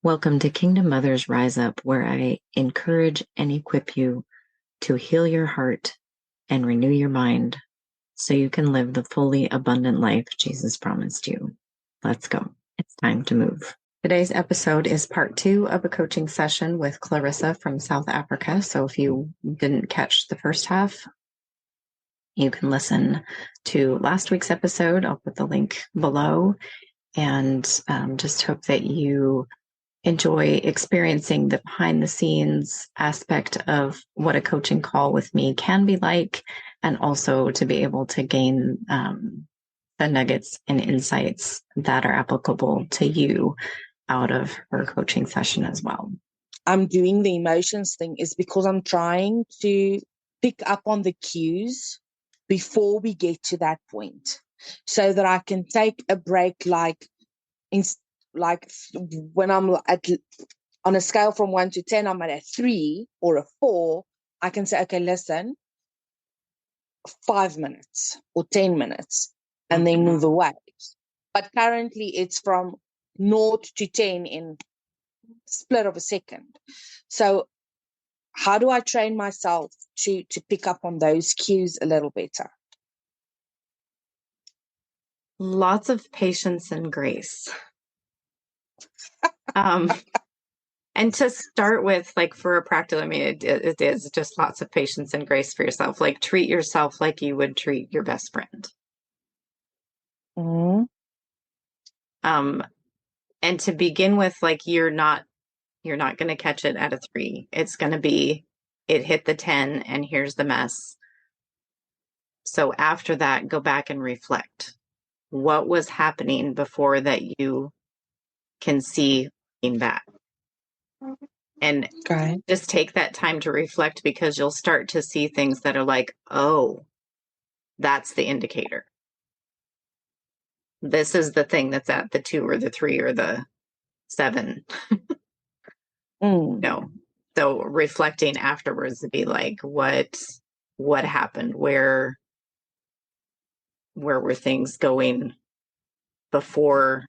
Welcome to Kingdom Mothers Rise Up, where I encourage and equip you to heal your heart and renew your mind so you can live the fully abundant life Jesus promised you. Let's go. It's time to move. Today's episode is part 2 of a coaching session with Clarissa from South Africa. So if you didn't catch the first half, you can listen to last week's episode. I'll put the link below, and just hope that you enjoy experiencing the behind the scenes aspect of what a coaching call with me can be like, and also to be able to gain the nuggets and insights that are applicable to you out of her coaching session as well. I'm doing the emotions thing is because I'm trying to pick up on the cues before we get to that point so that I can take a break, like when I'm on a scale from 1 to 10, I'm at a 3 or a 4. I can say, okay, listen, 5 minutes or 10 minutes, and then move away. But currently it's from 0 to 10 in split of a second. So how do I train myself to pick up on those cues a little better? Lots of patience and grace. And to start with, like, for a practical, I mean, it is just lots of patience and grace for yourself. Like, treat yourself like you would treat your best friend. Mm-hmm. And to begin with, like, you're not going to catch it at a 3. It's going to be, it hit the 10 and here's the mess. So after that, go back and reflect. What was happening before that you can see looking back? And just take that time to reflect, because you'll start to see things that are like, oh, that's the indicator. This is the thing that's at the 2 or the 3 or the 7. No. So reflecting afterwards to be like, what happened? Where were things going before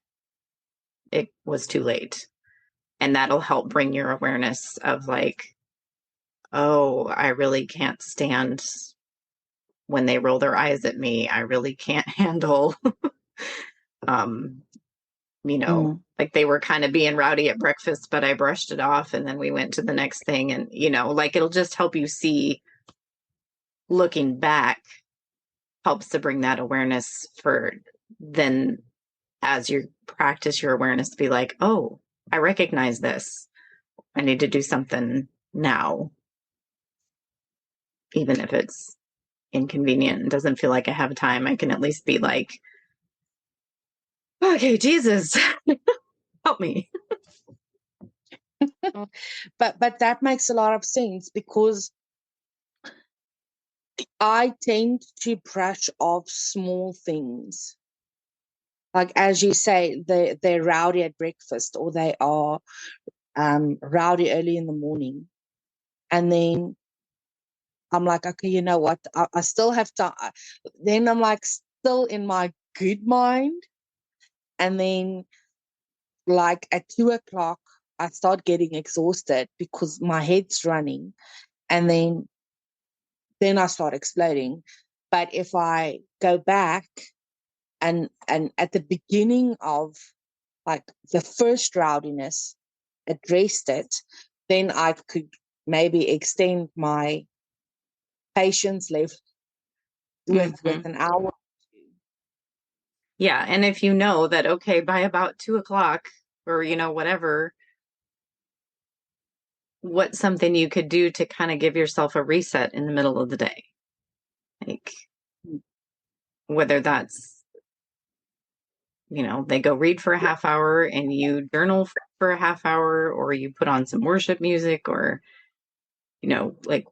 it was too late? And that'll help bring your awareness of like, oh, I really can't stand when they roll their eyes at me. I really can't handle, like they were kind of being rowdy at breakfast, but I brushed it off and then we went to the next thing. And, like it'll just help you see, looking back helps to bring that awareness for then as you practice your awareness to be like, oh, I recognize this. I need to do something now. Even if it's inconvenient and doesn't feel like I have time, I can at least be like, okay, Jesus, help me. But that makes a lot of sense, because I tend to brush off small things. Like, as you say, they're rowdy at breakfast, or they are rowdy early in the morning. And then I'm like, okay, you know what? I still have time. Then I'm like still in my good mind. And then like at 2:00, I start getting exhausted because my head's running. And then I start exploding. But if I go back and at the beginning of like the first rowdiness, addressed it, then I could maybe extend my patience left with an hour. Yeah. And if you know that, okay, by about 2:00 or, whatever, what's something you could do to kind of give yourself a reset in the middle of the day? Like, whether that's, they go read for a half hour and you journal for a half hour, or you put on some worship music, or, like,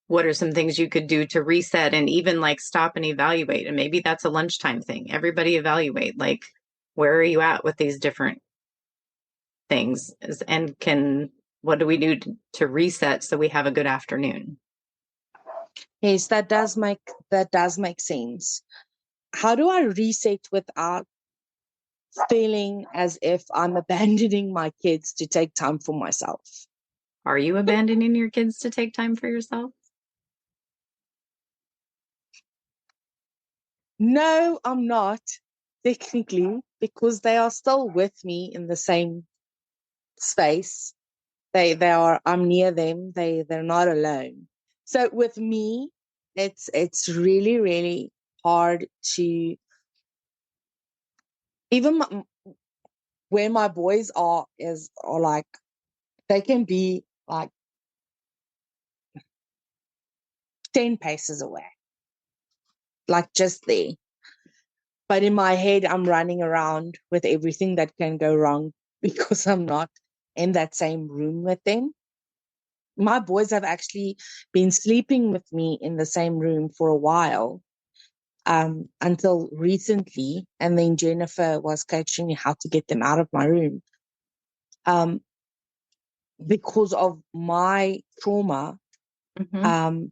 what are some things you could do to reset and even like stop and evaluate? And maybe that's a lunchtime thing. Everybody evaluate, like, where are you at with these different things? And what do we do to reset so we have a good afternoon? Yes, that does make sense. How do I reset without feeling as if I'm abandoning my kids to take time for myself. Are you abandoning your kids to take time for yourself? No, I'm not, technically, because they are still with me in the same space. I'm near them. They're not alone. So with me, it's really, really hard to even where my boys are like, they can be like 10 paces away, like just there. But in my head, I'm running around with everything that can go wrong because I'm not in that same room with them. My boys have actually been sleeping with me in the same room for a while, until recently. And then Jennifer was coaching me how to get them out of my room. Because of my trauma, Mm-hmm.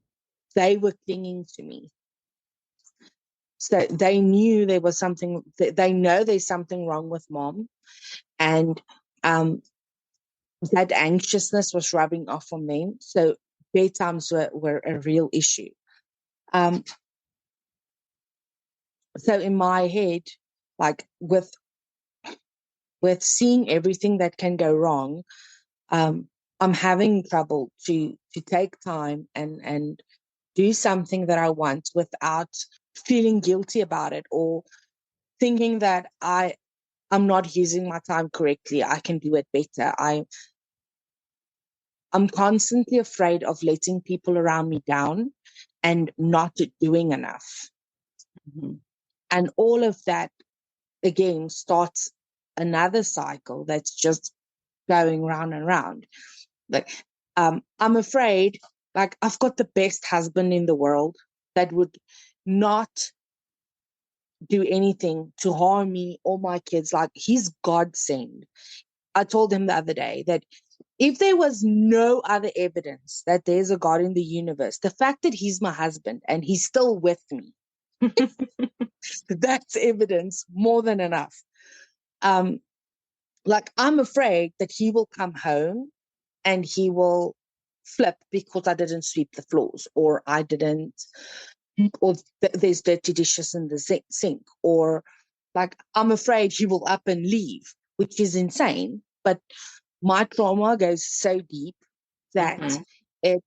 they were clinging to me. So they knew there was something, they know there's something wrong with mom. And that anxiousness was rubbing off on them. So bedtimes were a real issue. So in my head, like with seeing everything that can go wrong, I'm having trouble to take time and do something that I want without feeling guilty about it, or thinking that I'm not using my time correctly. I can do it better. I'm constantly afraid of letting people around me down and not doing enough. Mm-hmm. And all of that again starts another cycle that's just going round and round. Like, I'm afraid, like, I've got the best husband in the world that would not do anything to harm me or my kids. Like, he's God sent. I told him the other day that if there was no other evidence that there's a God in the universe, the fact that he's my husband and he's still with me, that's evidence more than enough. Like, I'm afraid that he will come home and he will flip because I didn't sweep the floors, or I didn't, or there's dirty dishes in the sink, or like, I'm afraid he will up and leave, which is insane. But my trauma goes so deep that Mm-hmm. it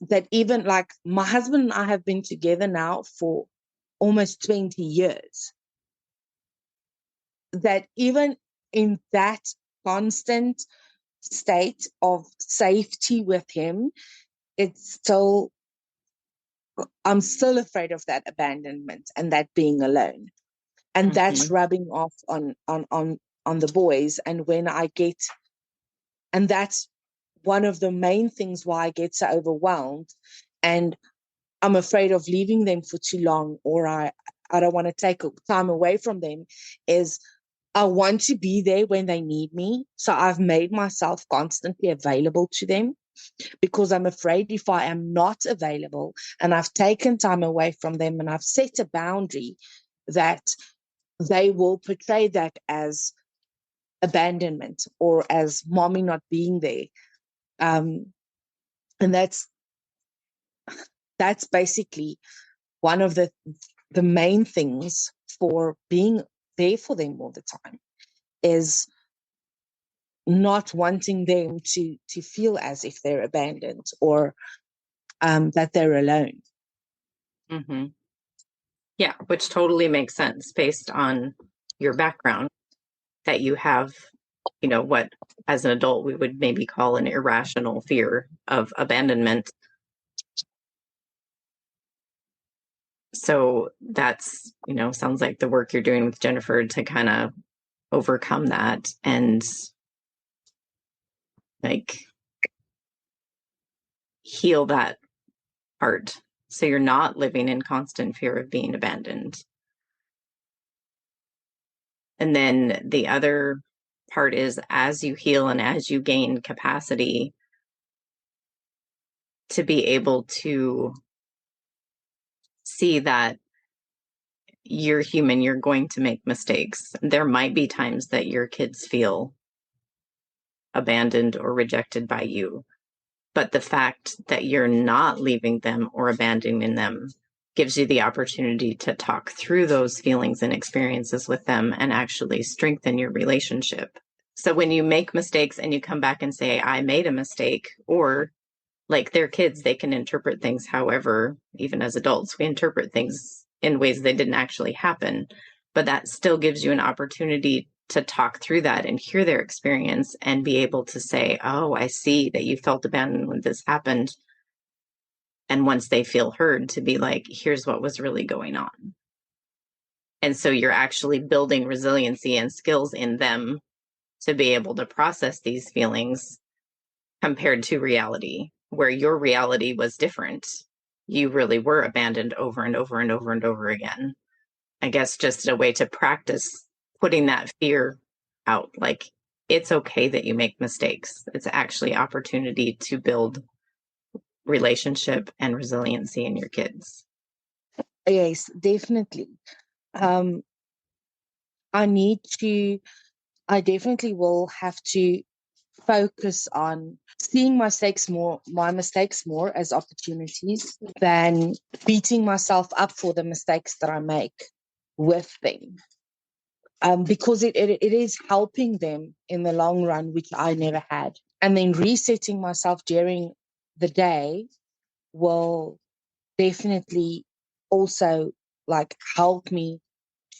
that even like my husband and I have been together now for almost 20 years, that even in that constant state of safety with him, it's still, I'm still afraid of that abandonment and that being alone. And that's Mm-hmm. rubbing off on the boys. And when I get, and that's one of the main things why I get so overwhelmed, and I'm afraid of leaving them for too long, or I don't want to take time away from them, is I want to be there when they need me. So I've made myself constantly available to them, because I'm afraid if I am not available and I've taken time away from them and I've set a boundary, that they will portray that as abandonment or as mommy not being there. Um, and that's basically one of the main things for being there for them all the time, is not wanting them to feel as if they're abandoned, or that they're alone. Mm-hmm. Yeah, which totally makes sense based on your background, that you have, what as an adult we would maybe call an irrational fear of abandonment. So that's, sounds like the work you're doing with Jennifer to kind of overcome that and like heal that part. So you're not living in constant fear of being abandoned. And then the other part is, as you heal and as you gain capacity to be able to see that, you're human, you're going to make mistakes. There might be times that your kids feel abandoned or rejected by you, but the fact that you're not leaving them or abandoning them gives you the opportunity to talk through those feelings and experiences with them and actually strengthen your relationship. So when you make mistakes and you come back and say, I made a mistake, or like they're kids, they can interpret things however, even as adults, we interpret things in ways they didn't actually happen. But that still gives you an opportunity to talk through that and hear their experience and be able to say, oh, I see that you felt abandoned when this happened. And once they feel heard, to be like, here's what was really going on. And so you're actually building resiliency and skills in them to be able to process these feelings compared to reality, where your reality was different. You really were abandoned over and over and over and over again. I guess just a way to practice putting that fear out. Like, it's okay that you make mistakes. It's actually opportunity to build relationship and resiliency in your kids. Yes, definitely. Um, I definitely will have to focus on seeing my mistakes more as opportunities than beating myself up for the mistakes that I make with them. Because it is helping them in the long run, which I never had. And then resetting myself during the day will definitely also like help me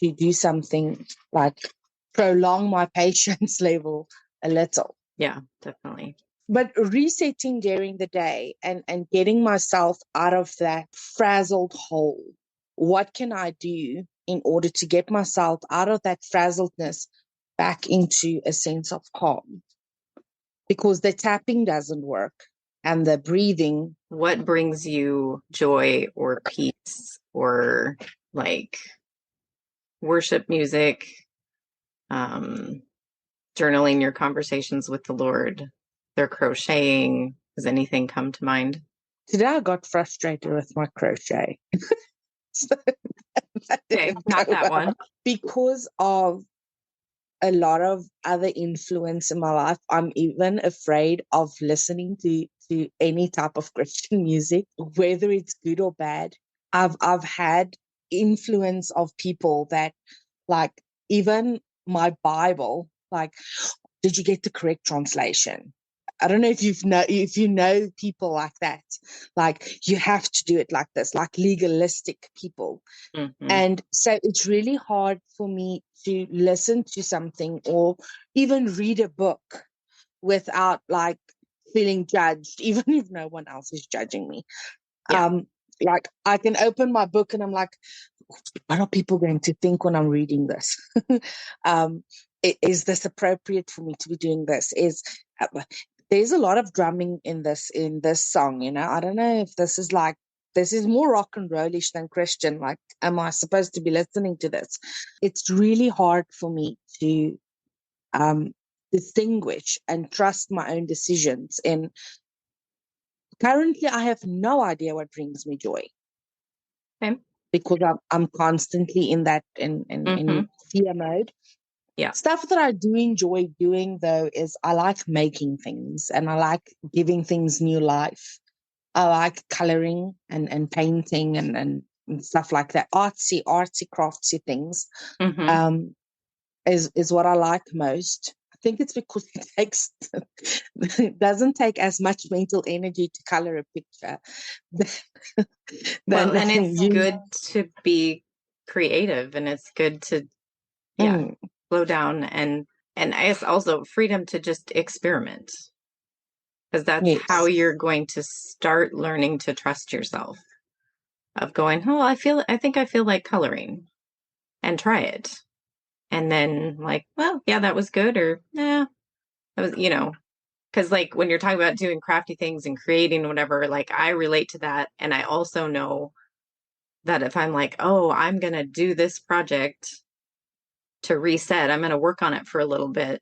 to do something like prolong my patience level a little. Yeah, definitely. But resetting during the day and getting myself out of that frazzled hole. What can I do in order to get myself out of that frazzledness back into a sense of calm? Because the tapping doesn't work and the breathing. What brings you joy or peace or like worship music, journaling your conversations with the Lord, their crocheting? Does anything come to mind? Today I got frustrated with my crochet. So that Okay, didn't not go that well. one. Because of a lot of other influence in my life, I'm even afraid of listening to any type of Christian music, whether it's good or bad. I've had influence of people that, like, even my Bible, like, did you get the correct translation? I don't know if you know people like that. Like, you have to do it like this, like legalistic people. Mm-hmm. And so it's really hard for me to listen to something or even read a book without like feeling judged, even if no one else is judging me. Yeah. Like I can open my book and I'm like, what are people going to think when I'm reading this? um, is this appropriate for me to be doing this? There's a lot of drumming in this song, you know. I don't know if this is more rock and rollish than Christian. Like, am I supposed to be listening to this? It's really hard for me to um, distinguish and trust my own decisions. And currently, I have no idea what brings me joy. Okay. Because I'm constantly in that Mm-hmm. in fear mode. Yeah. Stuff that I do enjoy doing though is I like making things and I like giving things new life. I like coloring and painting and stuff like that. Artsy, craftsy things Mm-hmm. um, is what I like most. I think it's because it doesn't take as much mental energy to color a picture Well, than and it's you. good to be creative and it's good to, yeah, Mm, slow down and it's also freedom to just experiment because that's how yes. you're going to start learning to trust yourself of going, oh, I think I feel like coloring and try it. And then like, well, yeah, that was good or yeah, that was, because like when you're talking about doing crafty things and creating whatever, like I relate to that. And I also know that if I'm like, oh, I'm going to do this project to reset, I'm going to work on it for a little bit.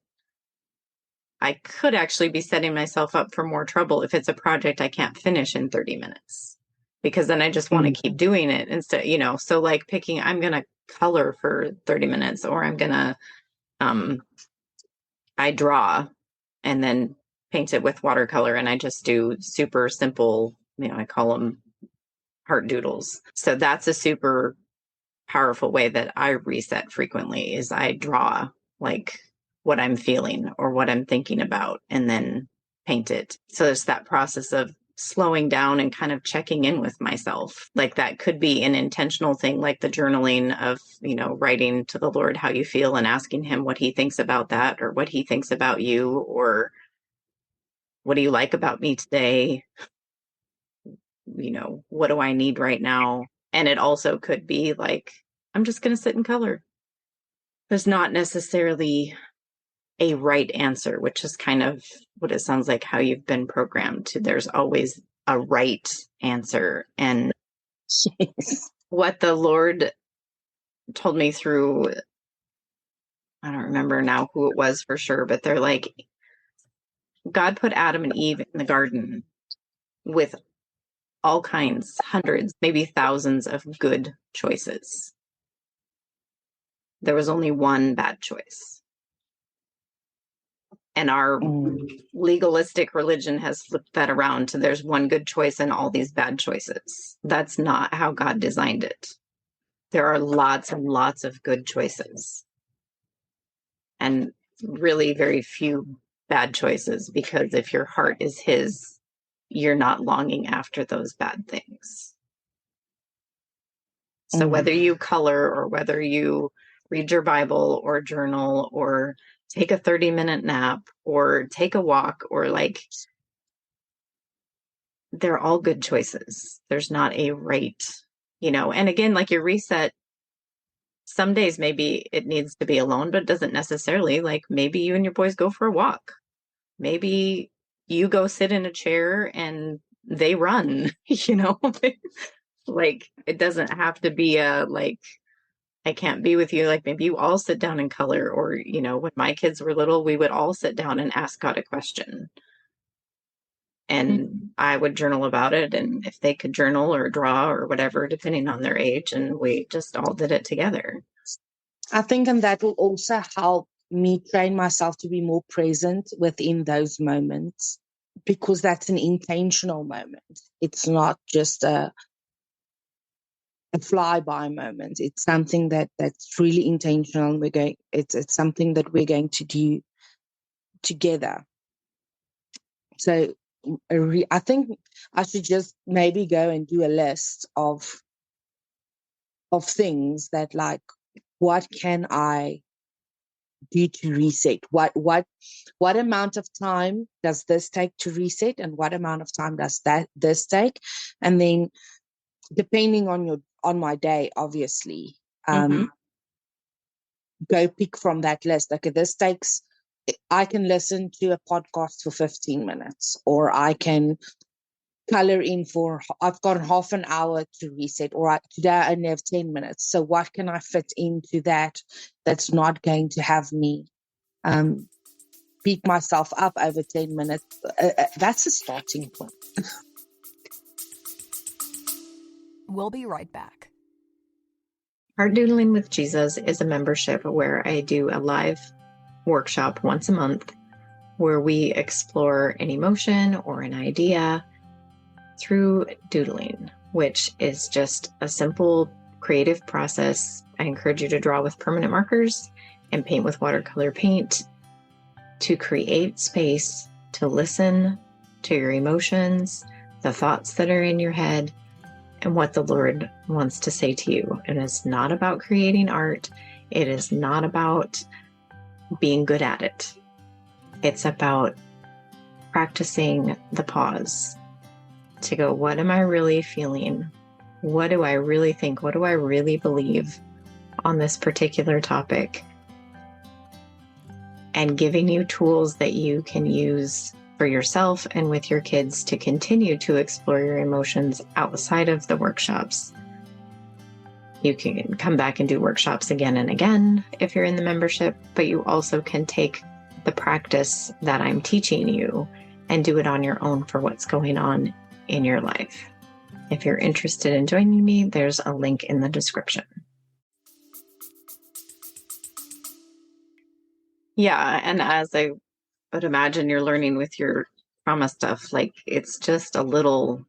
I could actually be setting myself up for more trouble if it's a project I can't finish in 30 minutes. because then I just want to keep doing it instead, so like I'm going to color for 30 minutes, or I draw and then paint it with watercolor, and I just do super simple, I call them heart doodles. So that's a super powerful way that I reset frequently, is I draw like what I'm feeling or what I'm thinking about and then paint it. So there's that process of slowing down and kind of checking in with myself. Like that could be an intentional thing, like the journaling of, writing to the Lord how you feel and asking him what he thinks about that, or what he thinks about you, or what do you like about me today? What do I need right now? And it also could be like, I'm just going to sit and color. There's not necessarily a right answer, which is kind of what it sounds like how you've been programmed to. There's always a right answer. And what the Lord told me through, I don't remember now who it was for sure, but they're like, God put Adam and Eve in the garden with all kinds, hundreds, maybe thousands of good choices. There was only one bad choice. And our legalistic religion has flipped that around to there's one good choice and all these bad choices. That's not how God designed it. There are lots and lots of good choices, and really very few bad choices, because if your heart is his, you're not longing after those bad things. So whether you color, or whether you read your Bible or journal, or take a 30-minute nap, or take a walk, or they're all good choices. There's not a right, and again, like your reset, some days maybe it needs to be alone, but it doesn't necessarily. Like maybe you and your boys go for a walk. Maybe you go sit in a chair and they run, like it doesn't have to be I can't be with you. Like maybe you all sit down and color, or, when my kids were little, we would all sit down and ask God a question. And I would journal about it. And if they could journal or draw or whatever, depending on their age, and we just all did it together. I think, and that will also help me train myself to be more present within those moments, because that's an intentional moment. It's not just a flyby moment. It's something that's really intentional. It's something that we're going to do together. So I think I should just maybe go and do a list of things that, like, what can I do to reset? What amount of time does this take to reset, and what amount of time does this take? And then, depending on my day, obviously, go pick from that list. Okay, I can listen to a podcast for 15 minutes, or I can color in I've got half an hour to reset, or today I only have 10 minutes. So what can I fit into that's not going to have me beat myself up over 10 minutes? That's a starting point. We'll be right back. Art Doodling with Jesus is a membership where I do a live workshop once a month where we explore an emotion or an idea through doodling, which is just a simple creative process. I encourage you to draw with permanent markers and paint with watercolor paint to create space to listen to your emotions, the thoughts that are in your head, and what the Lord wants to say to you. And it's not about creating art. It is not about being good at it. It's about practicing the pause to go, what am I really feeling? What do I really think? What do I really believe on this particular topic? And giving you tools that you can use for yourself and with your kids to continue to explore your emotions outside of the workshops. You can come back and do workshops again and again if you're in the membership, but you also can take the practice that I'm teaching you and do it on your own for what's going on in your life. If you're interested in joining me, there's a link in the description. Yeah, and as I would imagine you're learning with your trauma stuff, like it's just a little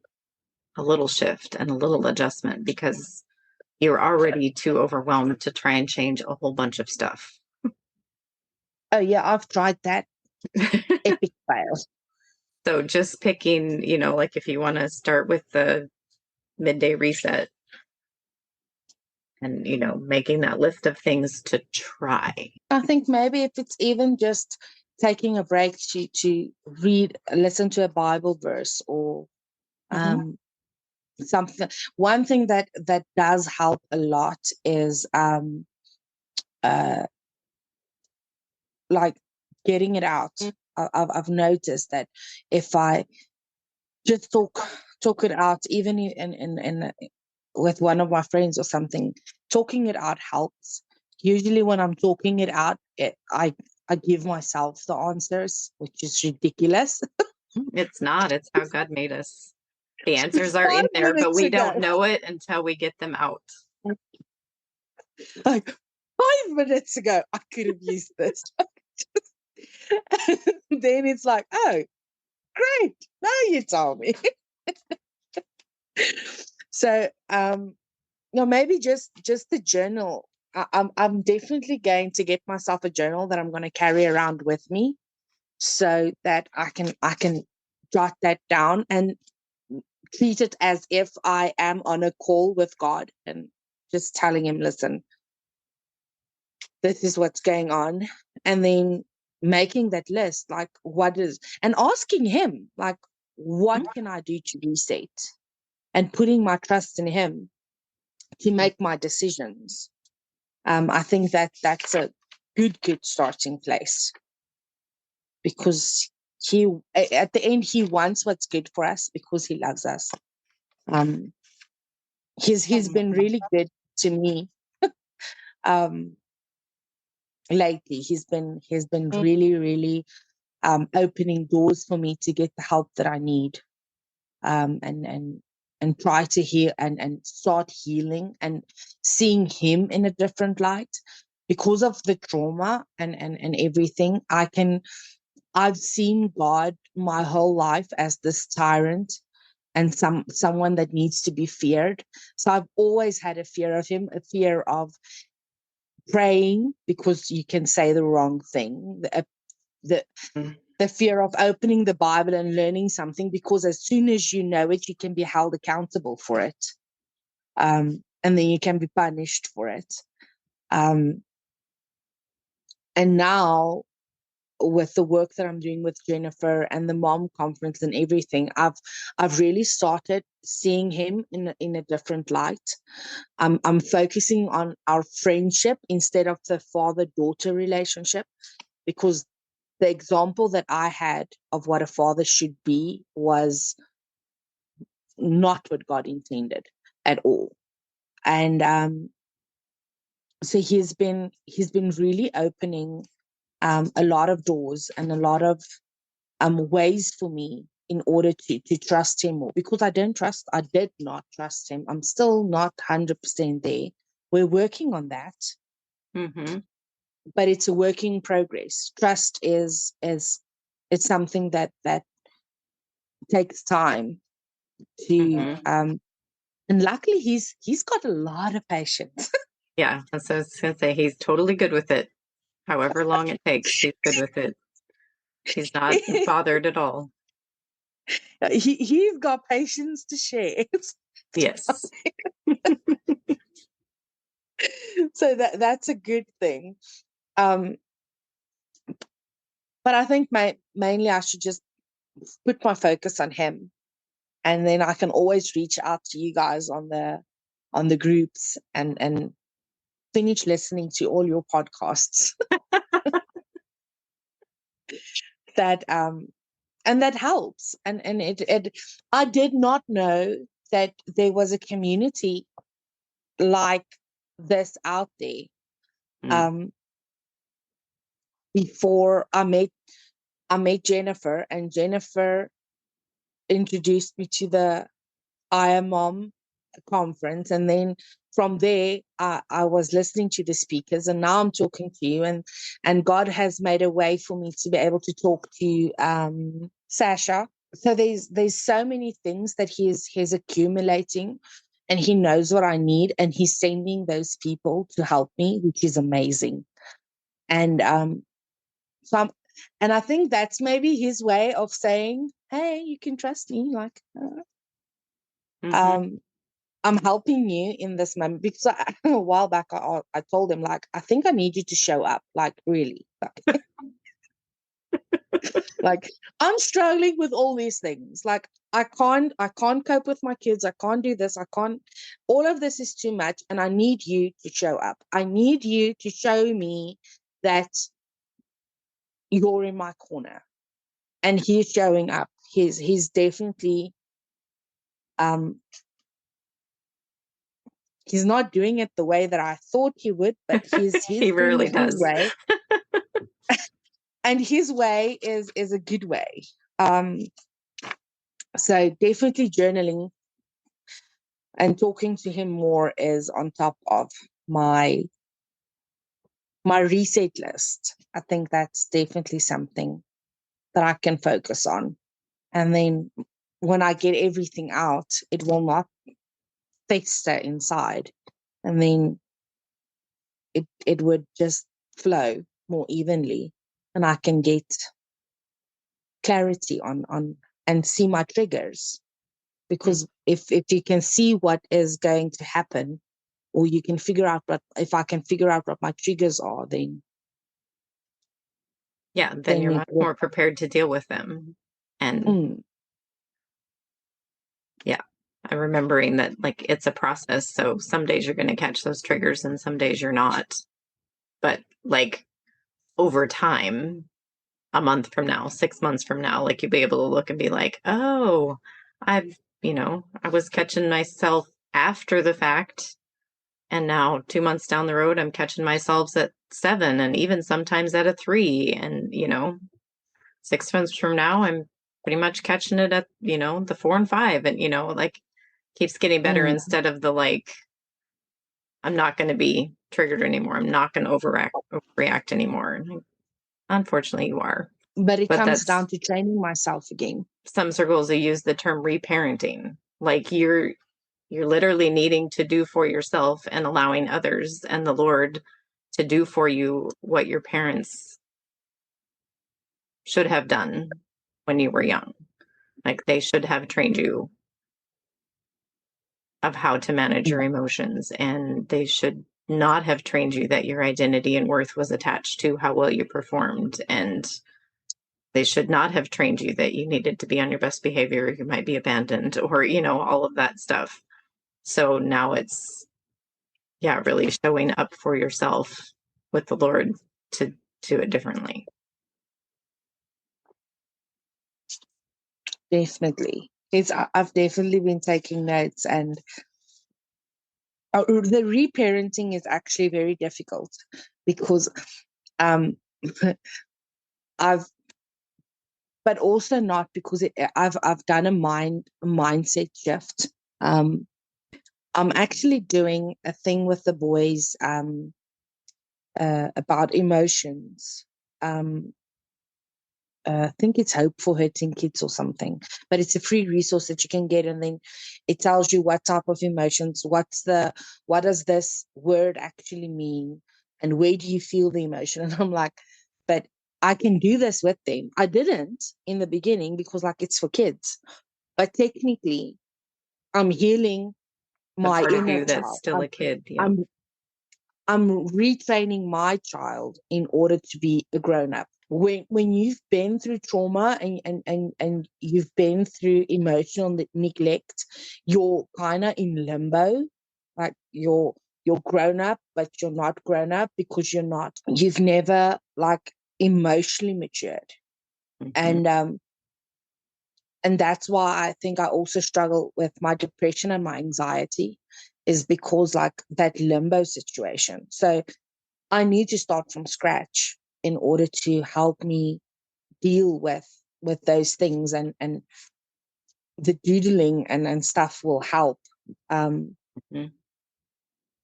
shift and a little adjustment because you're already too overwhelmed to try and change a whole bunch of stuff. Oh yeah, I've tried that. Epic fail. So just picking, like if you want to start with the midday reset and, making that list of things to try. I think maybe if it's even just taking a break to listen to a Bible verse or something. One thing that does help a lot is like getting it out. I've noticed that if I just talk it out, even in with one of my friends or something, talking it out helps. Usually when I'm talking it out, I give myself the answers, which is ridiculous. It's not. It's how God made us. The answers are in there, but we don't know it until we get them out. Like 5 minutes ago, I could have used this. Then it's like, oh, great. Now you tell me. So, maybe just the journal. I'm definitely going to get myself a journal that I'm going to carry around with me, so that I can jot that down and treat it as if I am on a call with God and just telling him, listen, this is what's going on. And then making that list, like and asking him, like, what can I do to reset? And putting my trust in him to make my decisions. I think that's a good starting place, because at the end, he wants what's good for us because he loves us. He's been really good to me. Lately, he's been really, really opening doors for me to get the help that I need, and try to heal and start healing and seeing him in a different light because of the trauma and everything. I've seen God my whole life as this tyrant and someone that needs to be feared. So I've always had a fear of him, a fear of praying because you can say the wrong thing, the fear of opening the Bible and learning something, because as soon as you know it, you can be held accountable for it. And then you can be punished for it. And now, with the work that I'm doing with Jennifer and the mom conference and everything, I've really started seeing him in a different light. I'm focusing on our friendship instead of the father-daughter relationship, because the example that I had of what a father should be was not what God intended at all. And so he's been really opening a lot of doors and a lot of ways for me in order to trust him more, because I did not trust him. I'm still not 100% there. We're working on that. Mm-hmm. But it's a work in progress. Trust is it's something that takes time to and luckily he's got a lot of patience. Yeah, that's what I was gonna say. He's totally good with it. However long it takes, he's good with it. He's not bothered at all. He's got patience to share. Yes. So that's a good thing. But I think mainly I should just put my focus on him, and then I can always reach out to you guys on the groups and finish listening to all your podcasts. That and that helps. And it I did not know that there was a community like this out there. Before I met Jennifer, and Jennifer introduced me to I Am Mom conference. And then from there, I was listening to the speakers, and now I'm talking to you. And God has made a way for me to be able to talk to Sasha. So there's so many things that he's accumulating, and he knows what I need, and he's sending those people to help me, which is amazing. And and I think that's maybe his way of saying, "Hey, you can trust me." Like, I'm helping you in this moment, because a while back I told him, like, I think I need you to show up, like, really, like I'm struggling with all these things. Like, I can't cope with my kids. I can't do this. I can't. All of this is too much, and I need you to show up. I need you to show me that you're in my corner. And he's showing up. He's definitely he's not doing it the way that I thought he would, but he's He doing really it his does. way. And his way is a good way. So definitely journaling and talking to him more is on top of my reset list. I think that's definitely something that I can focus on. And then when I get everything out, it will not fester inside. And then it would just flow more evenly, and I can get clarity on and see my triggers. Because if you can see what is going to happen, or you can figure out if I can figure out what my triggers are, then you're much more prepared to deal with them. And I'm remembering that, like, it's a process. So some days you're going to catch those triggers and some days you're not. But like over time, a month from now, 6 months from now, like, you'll be able to look and be like, oh, I was catching myself after the fact. And now 2 months down the road, I'm catching myself at 7 and even sometimes at a 3. And, 6 months from now, I'm pretty much catching it at, the 4 and 5. And, like, keeps getting better instead of the, like, I'm not going to be triggered anymore. I'm not going to overreact anymore. And unfortunately, you are. But it comes down to training myself again. Some circles, they use the term reparenting. Like, you're literally needing to do for yourself and allowing others and the Lord to do for you what your parents should have done when you were young. Like, they should have trained you of how to manage your emotions, and they should not have trained you that your identity and worth was attached to how well you performed. And they should not have trained you that you needed to be on your best behavior, you might be abandoned, or, all of that stuff. So now it's, really showing up for yourself with the Lord to do it differently. Definitely. I've definitely been taking notes, and the reparenting is actually very difficult, because but also not, because I've done a mindset shift. I'm actually doing a thing with the boys about emotions. I think it's Hope for Hurting Kids or something, but it's a free resource that you can get, and then it tells you what type of emotions, what does this word actually mean, and where do you feel the emotion. And I'm like, but I can do this with them. I didn't in the beginning, because, like, it's for kids, but technically I'm healing my inner that's child. still a kid. Yeah. I'm retraining my child in order to be a grown-up. When you've been through trauma and you've been through emotional neglect, you're kind of in limbo. Like, you're grown up, but you're not grown up, because you've never, like, emotionally matured. Mm-hmm. And that's why I think I also struggle with my depression and my anxiety, is because, like, that limbo situation. So I need to start from scratch in order to help me deal with those things, and the doodling and stuff will help. Mm-hmm.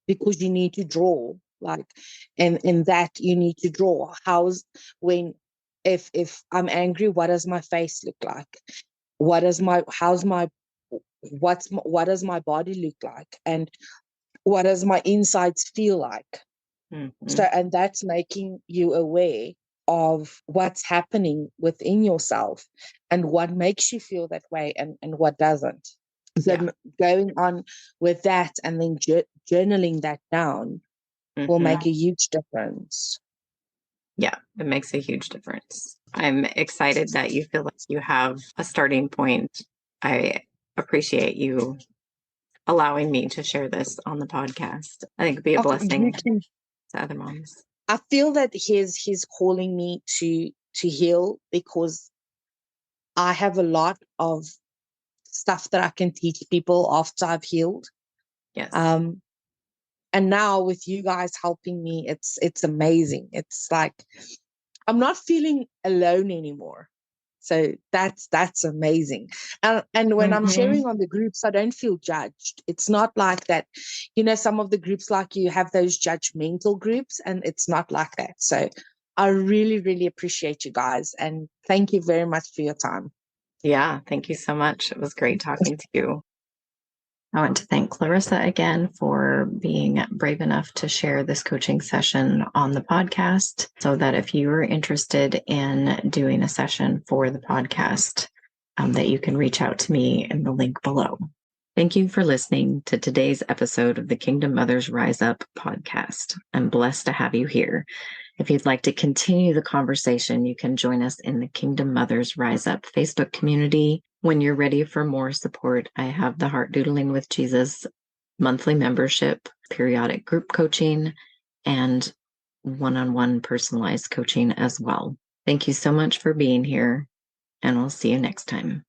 Because you need to draw, like, and in that you need to draw. If I'm angry, what does my face look like? What does my what does my body look like? And what does my insides feel like? Mm-hmm. So, and that's making you aware of what's happening within yourself and what makes you feel that way and what doesn't. So Yeah. going on with that and then journaling that down will Mm-hmm. make a huge difference. Yeah, it makes a huge difference. I'm excited that you feel like you have a starting point. I appreciate you allowing me to share this on the podcast. I think it'd be a blessing to other moms. I feel that he's calling me to heal because I have a lot of stuff that I can teach people after I've healed. Yes. And now with you guys helping me, it's amazing. It's like I'm not feeling alone anymore. So that's amazing. And when I'm sharing on the groups, I don't feel judged. It's not like that. Some of the groups, like, you have those judgmental groups, and it's not like that. So I really, really appreciate you guys. And thank you very much for your time. Yeah, thank you so much. It was great talking to you. I want to thank Clarissa again for being brave enough to share this coaching session on the podcast, so that if you are interested in doing a session for the podcast, that you can reach out to me in the link below. Thank you for listening to today's episode of the Kingdom Mothers Rise Up podcast. I'm blessed to have you here. If you'd like to continue the conversation, you can join us in the Kingdom Mothers Rise Up Facebook community. When you're ready for more support, I have the Heart Doodling with Jesus monthly membership, periodic group coaching, and one-on-one personalized coaching as well. Thank you so much for being here, and we'll see you next time.